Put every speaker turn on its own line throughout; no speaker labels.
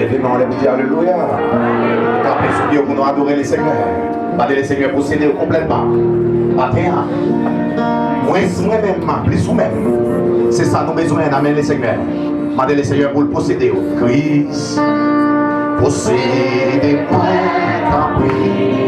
Levez-moi, on lève, dit Alléluia. Capez sur pour nous adorer les Seigneurs. Pas les Seigneurs pour s'aider complètement. Matin, moi-même, plus ou même. C'est ça nous besoin d'amener les Seigneurs. Demandez les Seigneurs pour le posséder. Christ, possédez-moi, oui.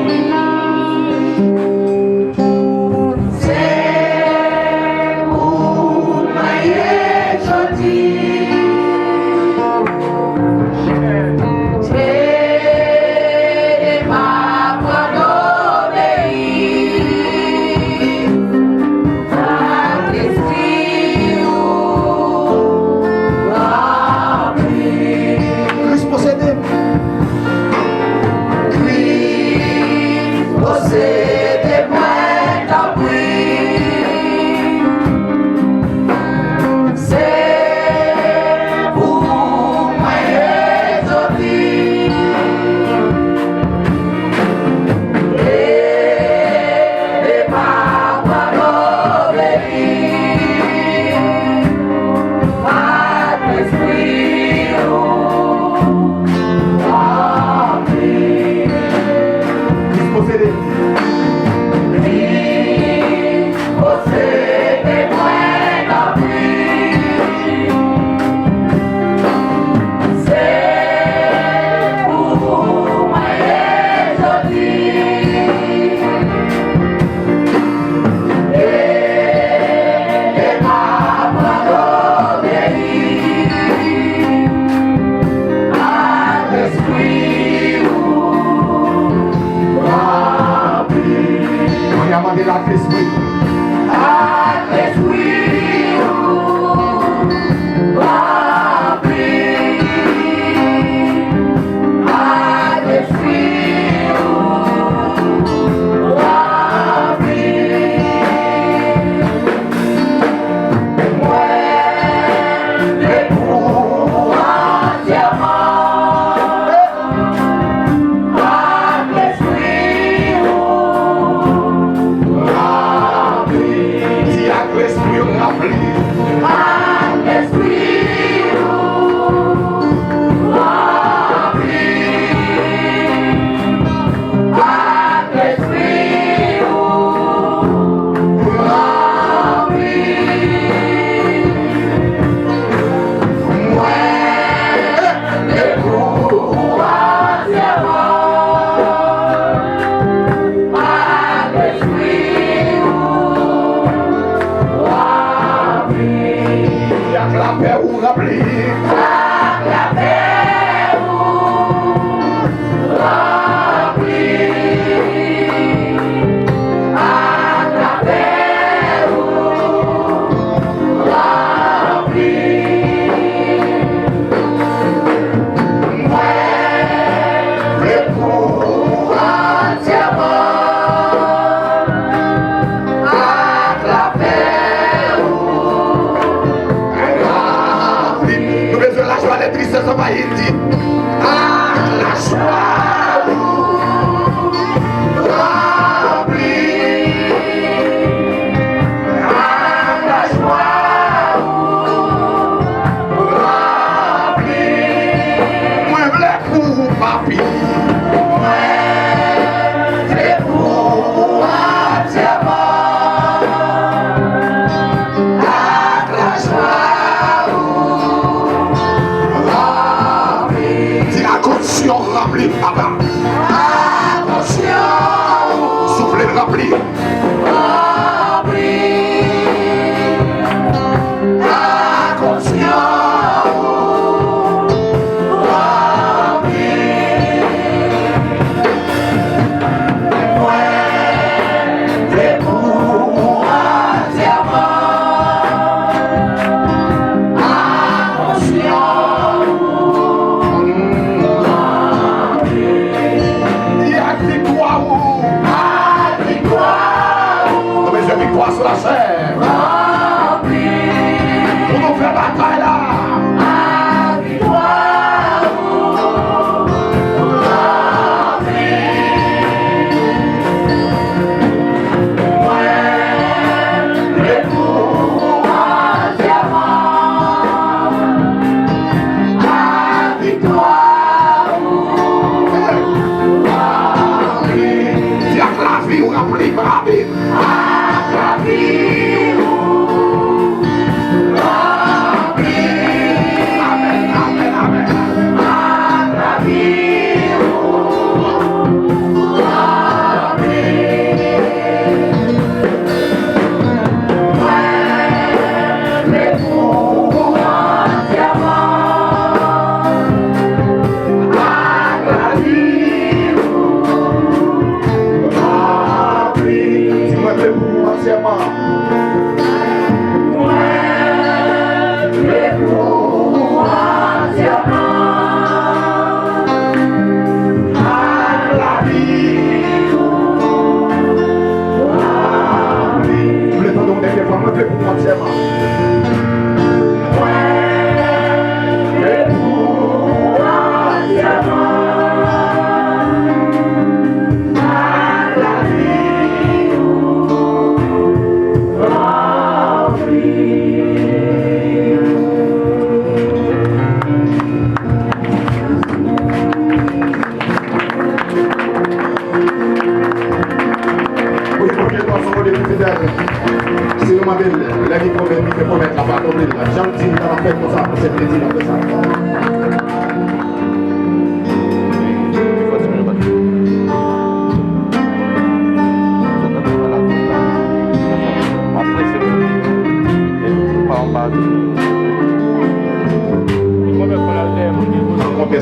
Victoire.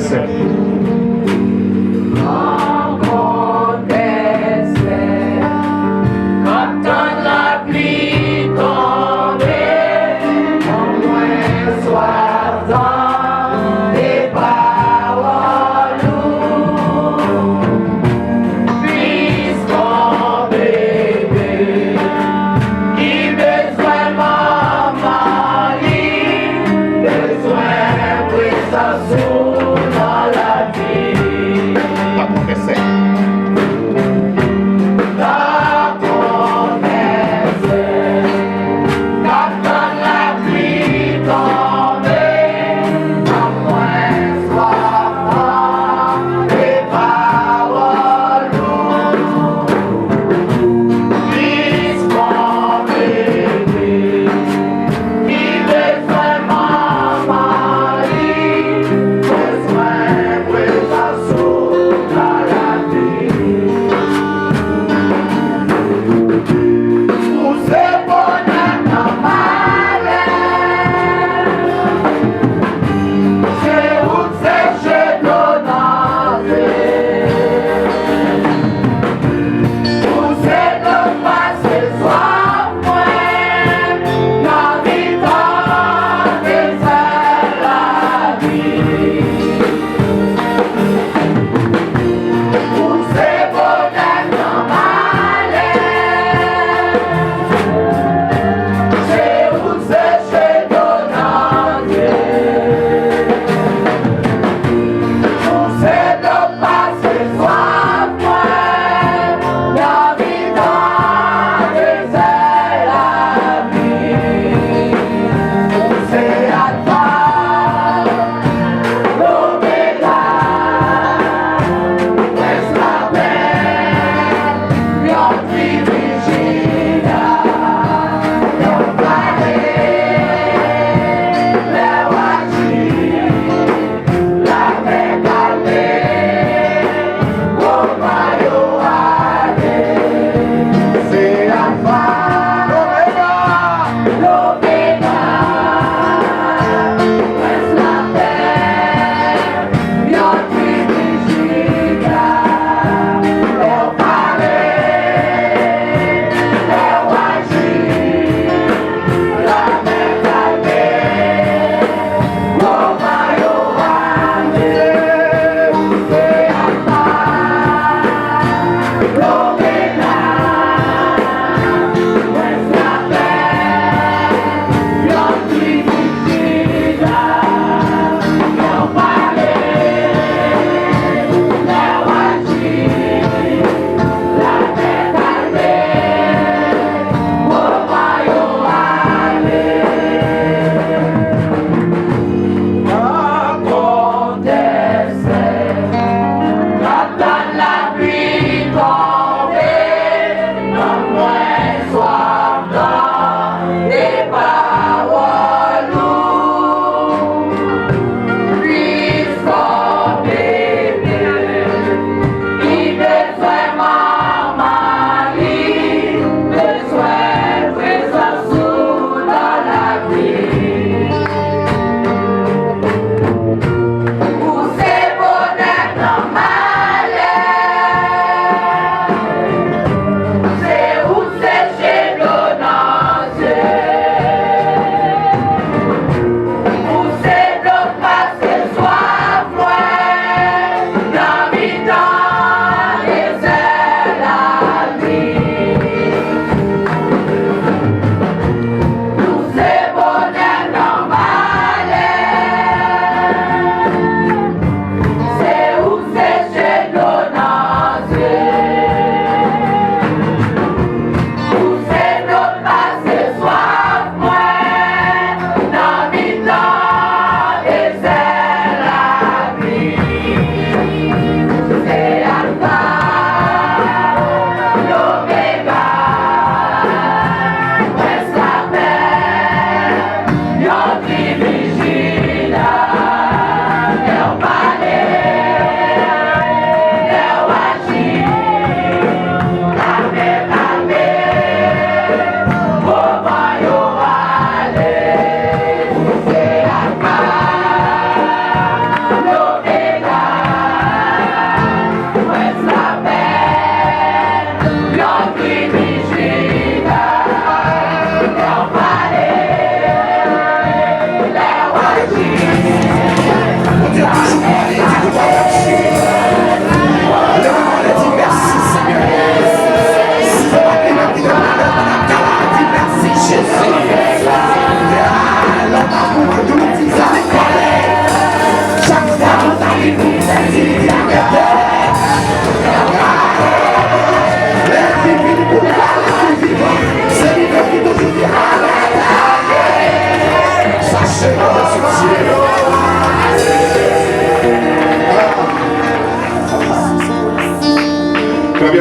descend.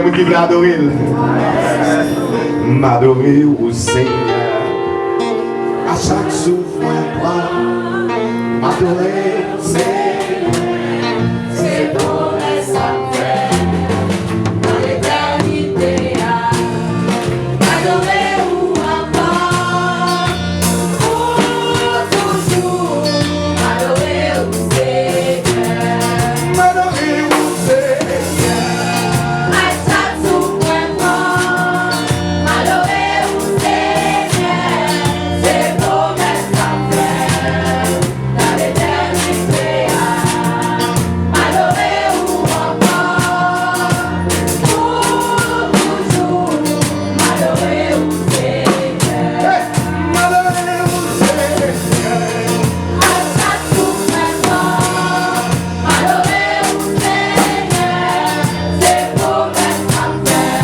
les gens qui veulent adorer. M'adorer au Seigneur. À chaque souffle, m'adorer au Seigneur.
C'est pour les sacrés, dans l'éternité, m'adorer ou encore, pour toujours, m'adorer au Seigneur.
M'adorer au Seigneur.
À chaque souffle, m'adorer au Seigneur. C'est pour les sacrés, dans l'éternité, m'adorer ou encore, pour toujours, m'adorer au Seigneur.
M'adorer au Seigneur.
À chaque souffle, m'adorer au Seigneur. C'est pour les sacrés,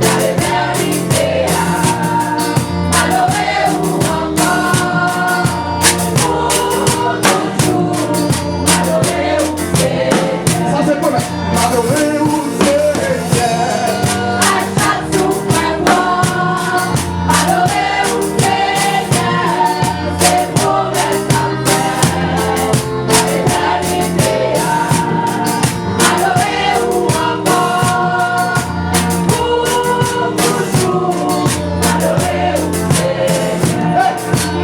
dans l'éternité, m'adorer ou encore, pour toujours, m'adorer au Seigneur.
Ça c'est pour m'adorer au Seigneur.
À chaque souffle, m'adorer au Seigneur. C'est pour les sacrés, dans l'éternité, m'adorer ou encore, pour toujours, m'adorer au Seigneur.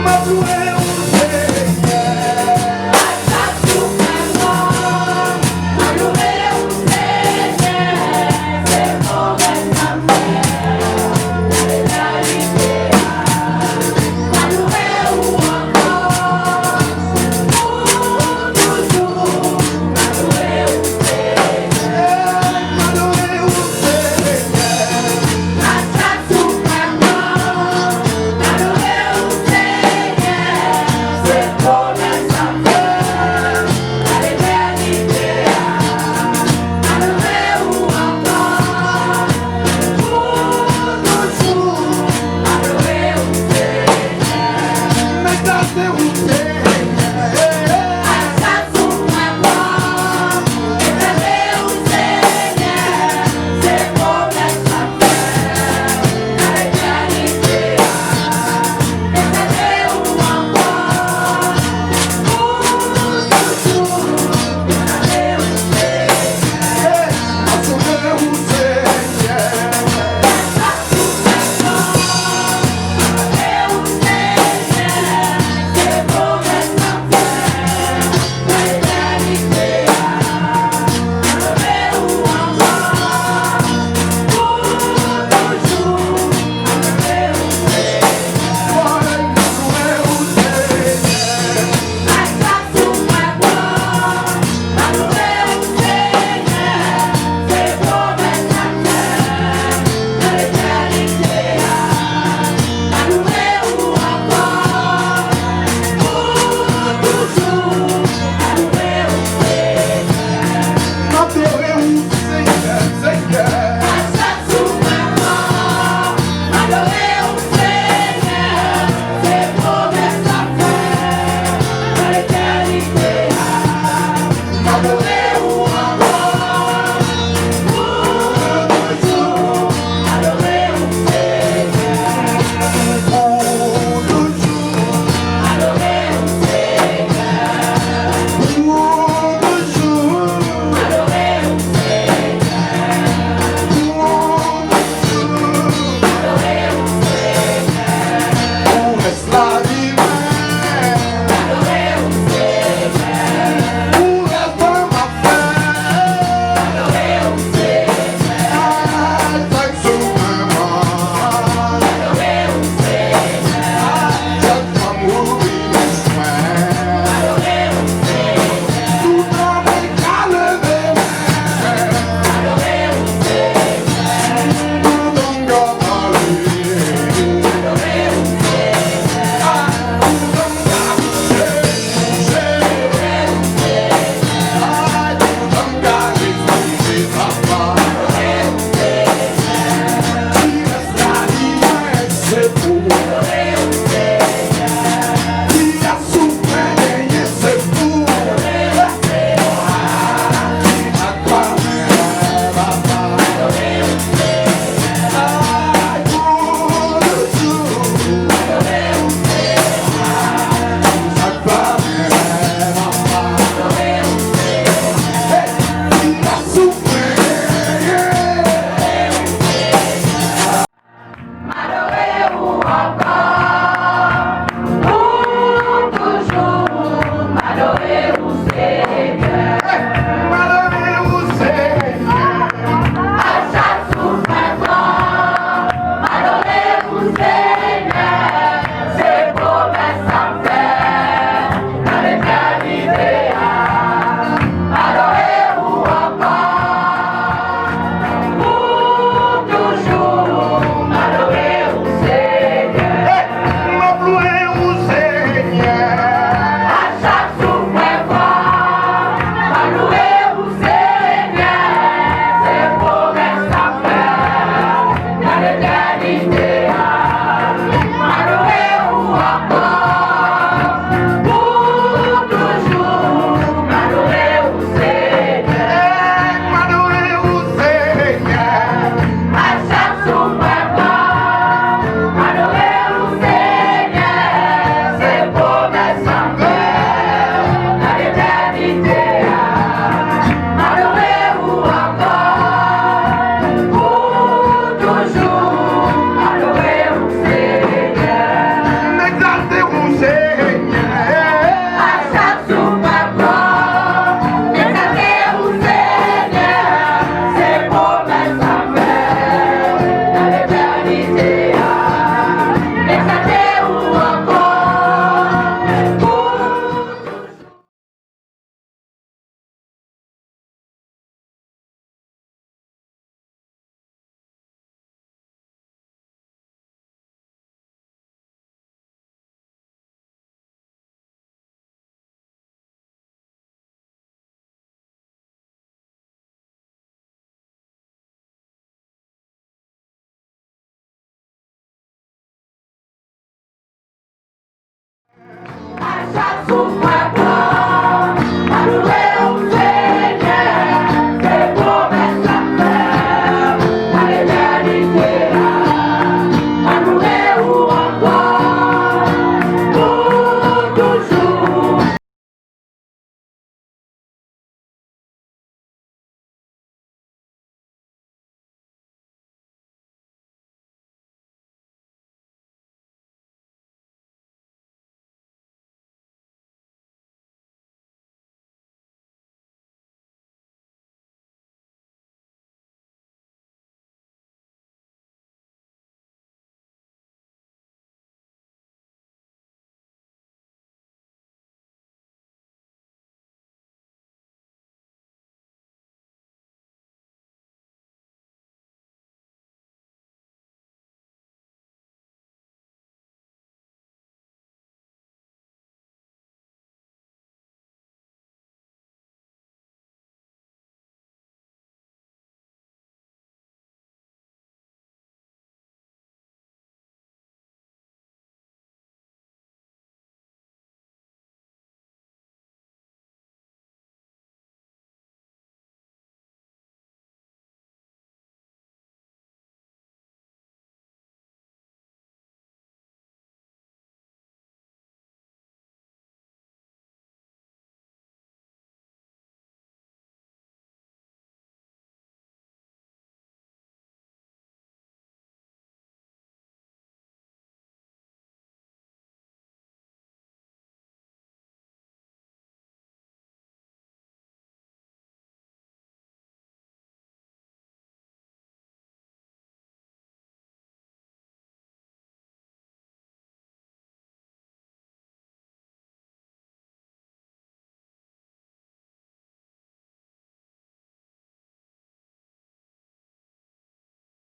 M'adorer au Seigneur.
À chaque souffle, m'adorer au Seigneur. C'est pour les sacrés, dans l'éternité, m'adorer ou encore, pour toujours, m'adorer au Seigneur.
M'adorer au Seigneur.
À chaque souffle, m'adorer au Seigneur. C'est pour les sacrés, dans l'éternité, m'adorer ou encore, pour toujours, m'adorer au Seigneur.
M'exalter au Seigneur.
À chaque souffle, m'adorer au Seigneur. C'est pour les sacrés, dans l'éternité, m'adorer ou encore, pour toujours, m'adorer au Seigneur.
M'adorer au Seigneur.
À chaque souffle, m'adorer au Seigneur. C'est pour les sacrés, dans l'éternité, m'adorer ou encore, pour toujours, m'adorer au Seigneur.
M'adorer au Seigneur.
À chaque souffle, m'adorer au Seigneur. C'est pour les sacrés, dans l'éternité, m'adorer ou encore, pour toujours, m'adorer au Seigneur.
M'adorer au Seigneur. Seigneur.
À chaque souffle, m'adorer au Seigneur. C'est pour les sacrés, dans l'éternité, m'adorer ou encore, pour toujours, m'adorer au Seigneur.
Pour toujours.
M'adorer au Seigneur.
Pour toujours.
M'adorer au Seigneur.
Pour toujours.
M'adorer au Seigneur.
On laisse la lumière.
M'adorer au Seigneur.
Pour rester ma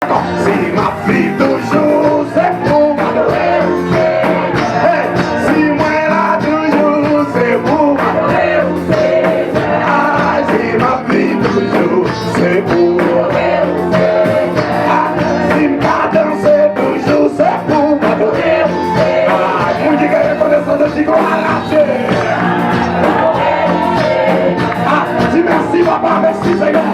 Si ma vie toujours c'est pour m'adorer au Seigneur. Hey, si moi là toujours c'est pour m'adorer au Seigneur. Ah, si ma vie toujours c'est pour m'adorer au Seigneur. Ah, si ma danse toujours c'est pour m'adorer au Seigneur. Ah, moi qui gagne connaissance de Chico arraché. Ah, dis merci papa, merci Seigneur.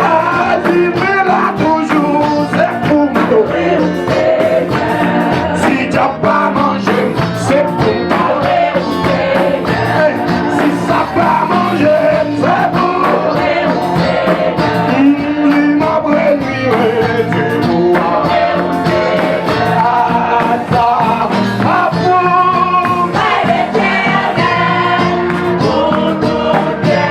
Ah, si mais là toujours c'est pour m'adorer. Si t'as pas mangé, c'est pour m'adorer. Hey, si ça pas mangé, c'est pour m'adorer. Ma brève, c'est pour m'adorer. Ah, ça, à fond.
Vai l'éternel, pour tout Dieu.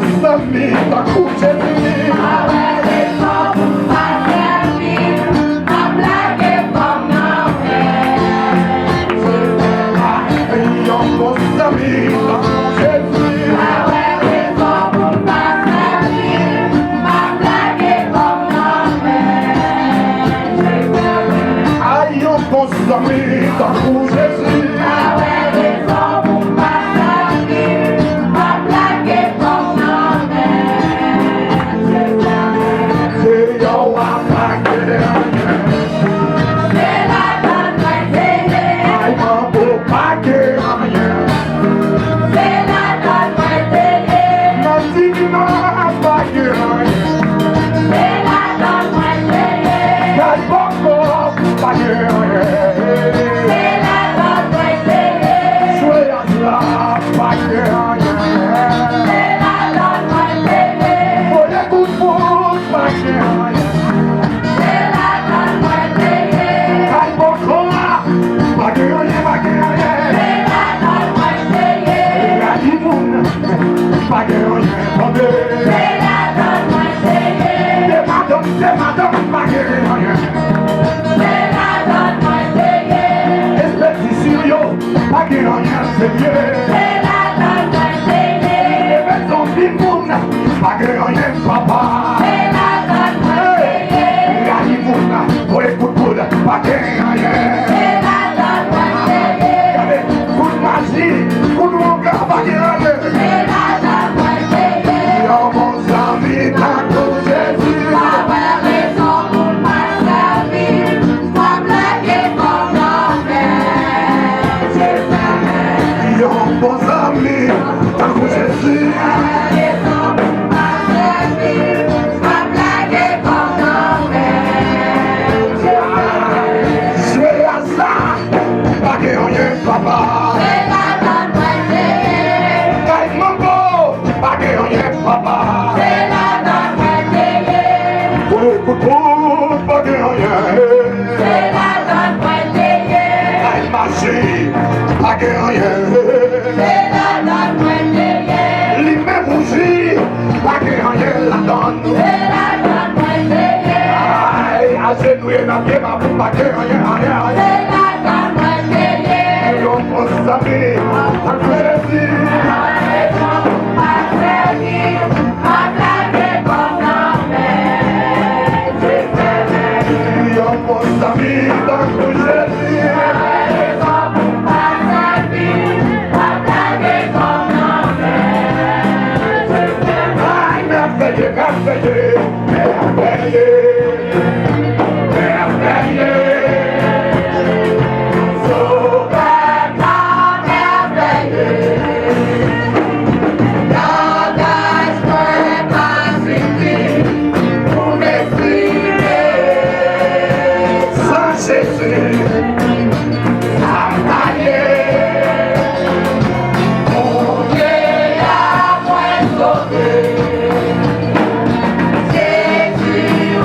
mon ami, ta couche est finie. Yo, mon ami, ta couche est finie. Aïe, yo, mon ami, ta couche est finie. C'est yo, à paquet. Aïe, mon beau paquet. Nanti, non, paquet. Aïe, bon, paquet. Soyez là, paquet. Faut les coups de pouce, paquet. Aïe, bon, paquet, paquet. La limoune, paquet, paquet. C'est madame, paquet. Espèce de Syrio, paquet, c'est mieux. Les maisons limoune, paquet, papa. La limoune, pour les coups de poudre, paquet, Regardez, coup de magie, coup de mon gars, paquet, Yo, mon ami, ta couche est finie. Yo, mon ami, ta couche est finie. Je vais à ça, paquet, papa. Aïe, mon beau, paquet, papa. Pour les coups, paquet, Aïe, magie, paquet, Les mêmes bougies, paquet, la donne. Aïe, à genouiller, n'a bien ma boue, paquet, Yo, mon ami, ta couche est finie. Yo, mon ami, ta couche est finie. Aïe, merveilleux, merveilleux, merveilleux, merveilleux. Sans Jésus, sans tailler.
Mon Dieu a moins sauvé. Jésus,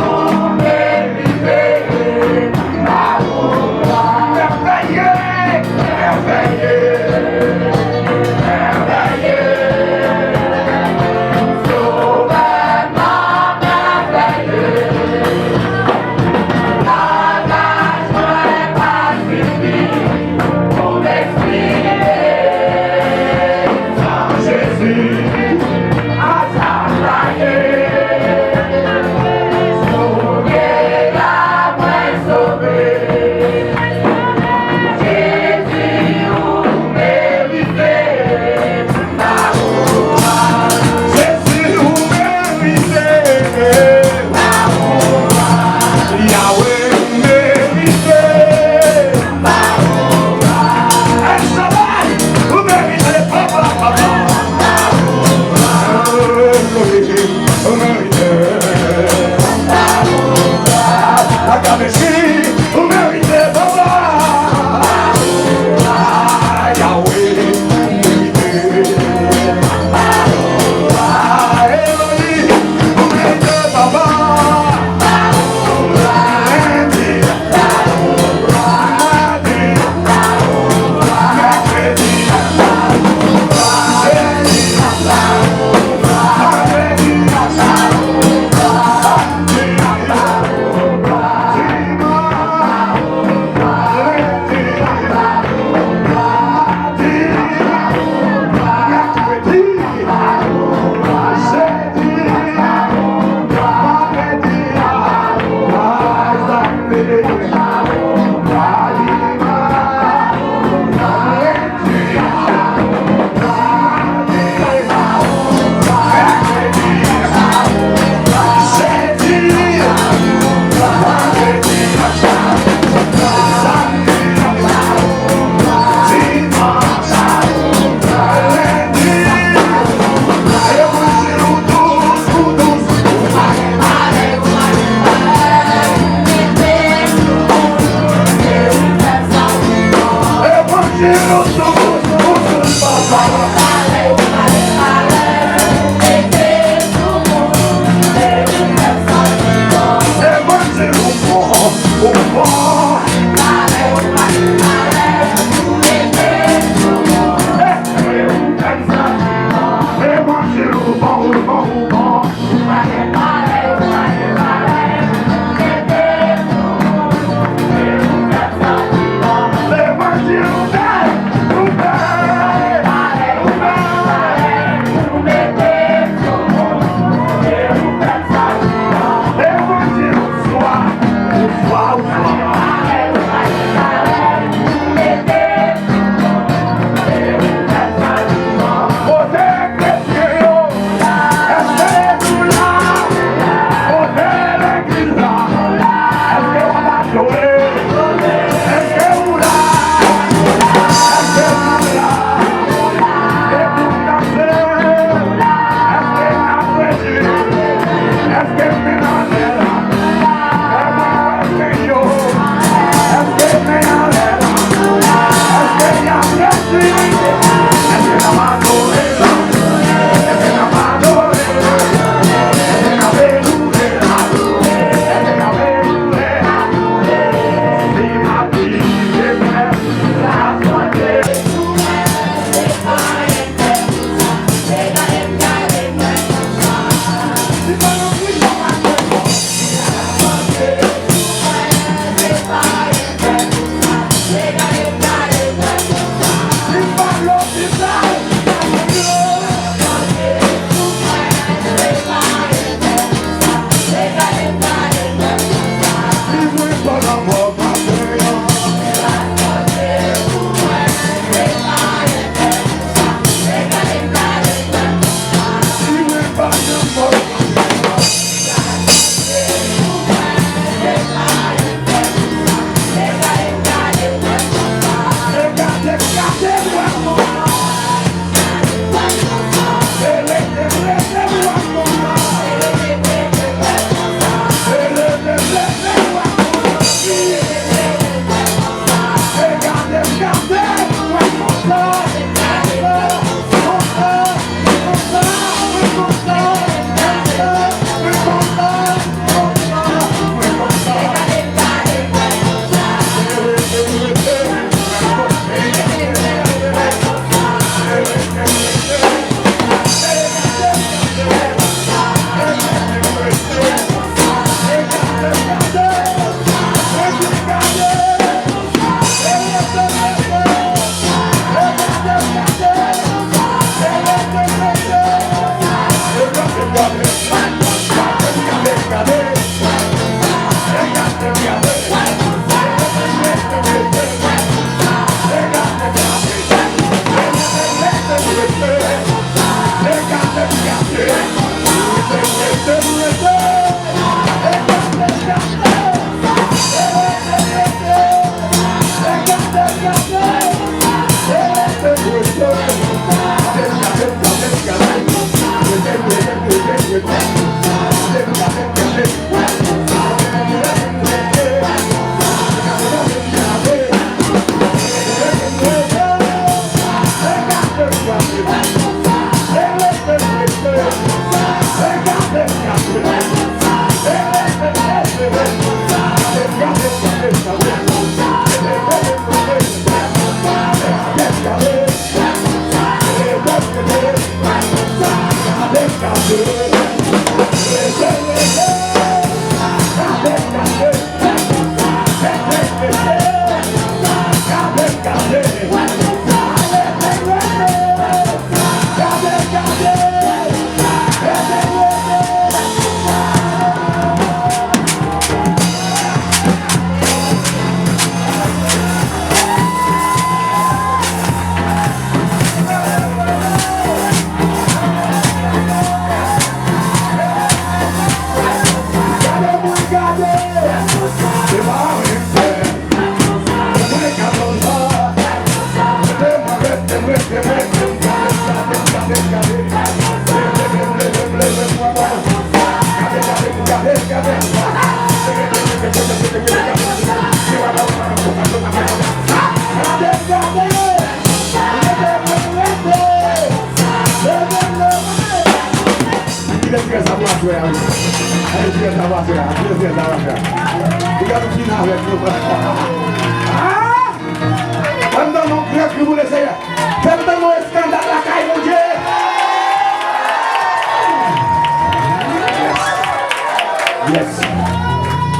Yes.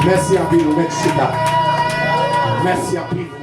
Merci à Pino, merci. Merci à Pino.